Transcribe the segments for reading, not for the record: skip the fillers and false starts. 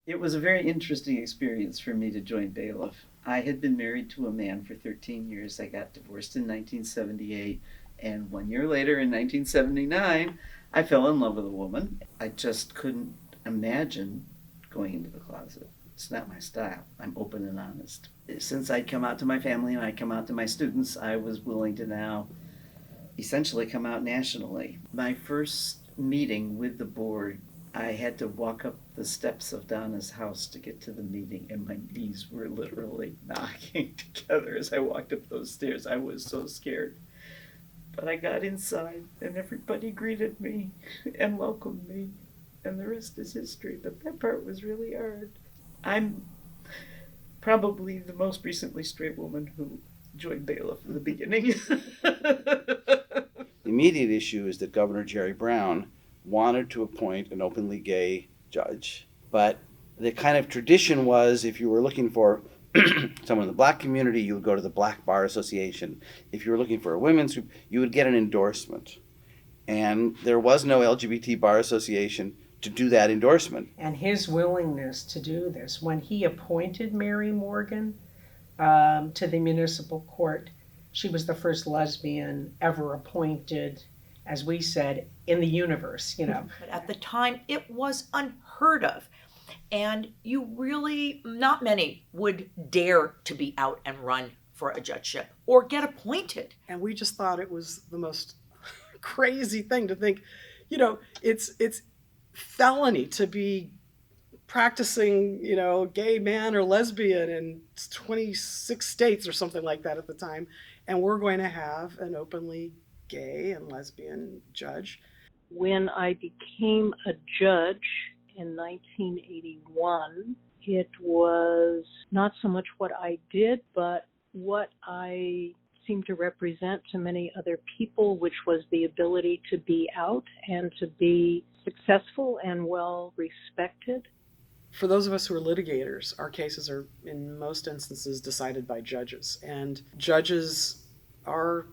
It was a very interesting experience for me to join BALIF. I had been married to a man for 13 years. I got divorced in 1978, and 1 year later, in 1979, I fell in love with a woman. I just couldn't imagine going into the closet. It's not my style. I'm open and honest. Since I'd come out to my family and I'd come out to my students, I was willing to now essentially come out nationally. My first meeting with the board, I had to walk up the steps of Donna's house to get to the meeting, and my knees were literally knocking together as I walked up those stairs. I was so scared. But I got inside, and everybody greeted me and welcomed me, and the rest is history. But that part was really hard. I'm probably the most recently straight woman who joined BALIF in the beginning. The immediate issue is that Governor Jerry Brown wanted to appoint an openly gay judge, but the kind of tradition was if you were looking for someone in the black community, you would go to the Black Bar Association. If you were looking for a women's group, you would get an endorsement. And there was no LGBT Bar Association to do that endorsement. And his willingness to do this, when he appointed Mary Morgan to the municipal court, she was the first lesbian ever appointed, as we said, in the universe, But at the time, it was unheard of. And you really, not many would dare to be out and run for a judgeship or get appointed. And we just thought it was the most crazy thing to think, it's felony to be practicing, gay man or lesbian in 26 states or something like that at the time. And we're going to have an openly gay and lesbian judge. When I became a judge in 1981, it was not so much what I did, but what I seemed to represent to many other people, which was the ability to be out and to be successful and well respected. For those of us who are litigators, our cases are in most instances decided by judges, and judges are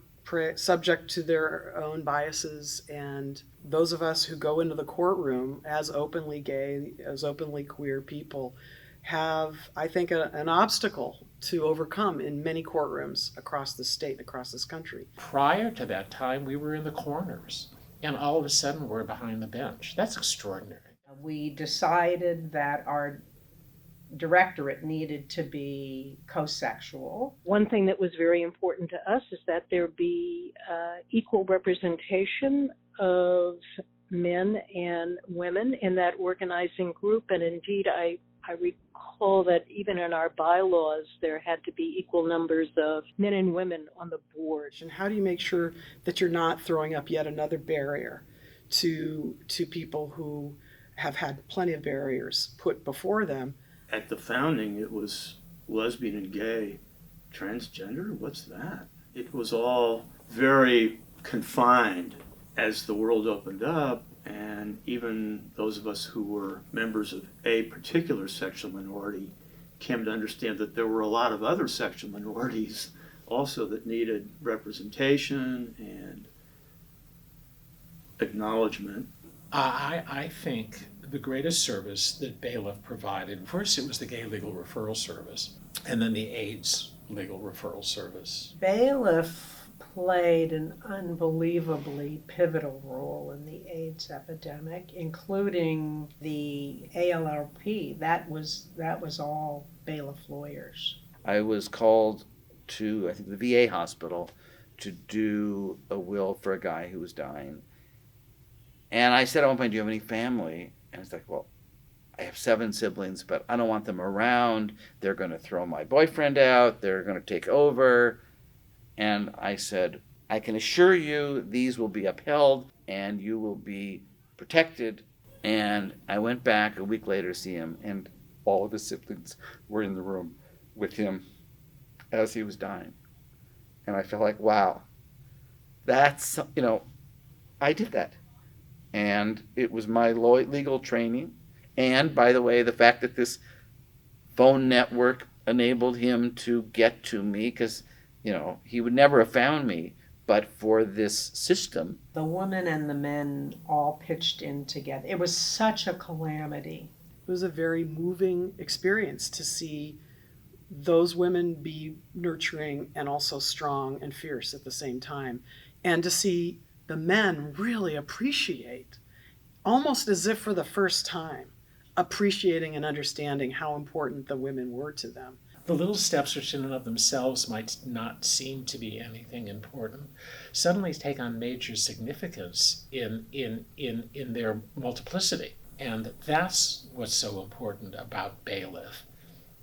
subject to their own biases, and those of us who go into the courtroom as openly gay, as openly queer people have, I think, an obstacle to overcome in many courtrooms across the state, across this country. Prior to that time, we were in the corners, and all of a sudden we're behind the bench. That's extraordinary. We decided that our directorate needed to be co-sexual. One thing that was very important to us is that there be equal representation of men and women in that organizing group. And indeed, I recall that even in our bylaws, there had to be equal numbers of men and women on the board. And how do you make sure that you're not throwing up yet another barrier to people who have had plenty of barriers put before them? At the founding, it was lesbian and gay. Transgender? What's that? It was all very confined. As the world opened up, and even those of us who were members of a particular sexual minority came to understand that there were a lot of other sexual minorities also that needed representation and acknowledgement. I think the greatest service that BALIF provided, first it was the Gay Legal Referral Service, and then the AIDS Legal Referral Service. BALIF played an unbelievably pivotal role in the AIDS epidemic, including the ALRP. That was all BALIF lawyers. I was called to, I think, the VA hospital to do a will for a guy who was dying. And I said at one point, do you have any family? And it's like, well, I have 7 siblings, but I don't want them around. They're going to throw my boyfriend out. They're going to take over. And I said, I can assure you these will be upheld and you will be protected. And I went back a week later to see him, and all of his siblings were in the room with him as he was dying. And I felt like, wow, that's, I did that. And it was my legal training. And by the way, the fact that this phone network enabled him to get to me, because he would never have found me but for this system. The women and the men all pitched in together. It was such a calamity. It was a very moving experience to see those women be nurturing and also strong and fierce at the same time, and to see the men really appreciate, almost as if for the first time, appreciating and understanding how important the women were to them. The little steps, which in and of themselves might not seem to be anything important, suddenly take on major significance in their multiplicity. And that's what's so important about BALIF,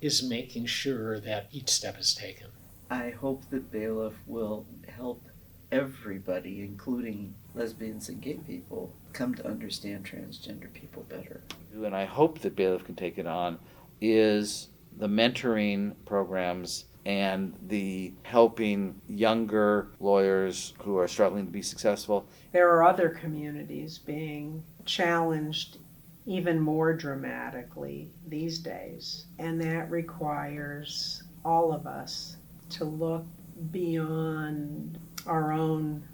is making sure that each step is taken. I hope that BALIF will help everybody, including lesbians and gay people, come to understand transgender people better. And I hope that BALIF can take it on, is the mentoring programs and the helping younger lawyers who are struggling to be successful. There are other communities being challenged even more dramatically these days, and that requires all of us to look beyond our own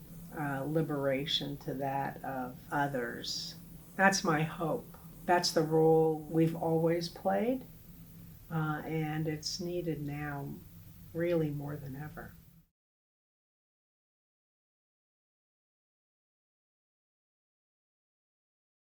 liberation to that of others. That's my hope. That's the role we've always played, and it's needed now really more than ever.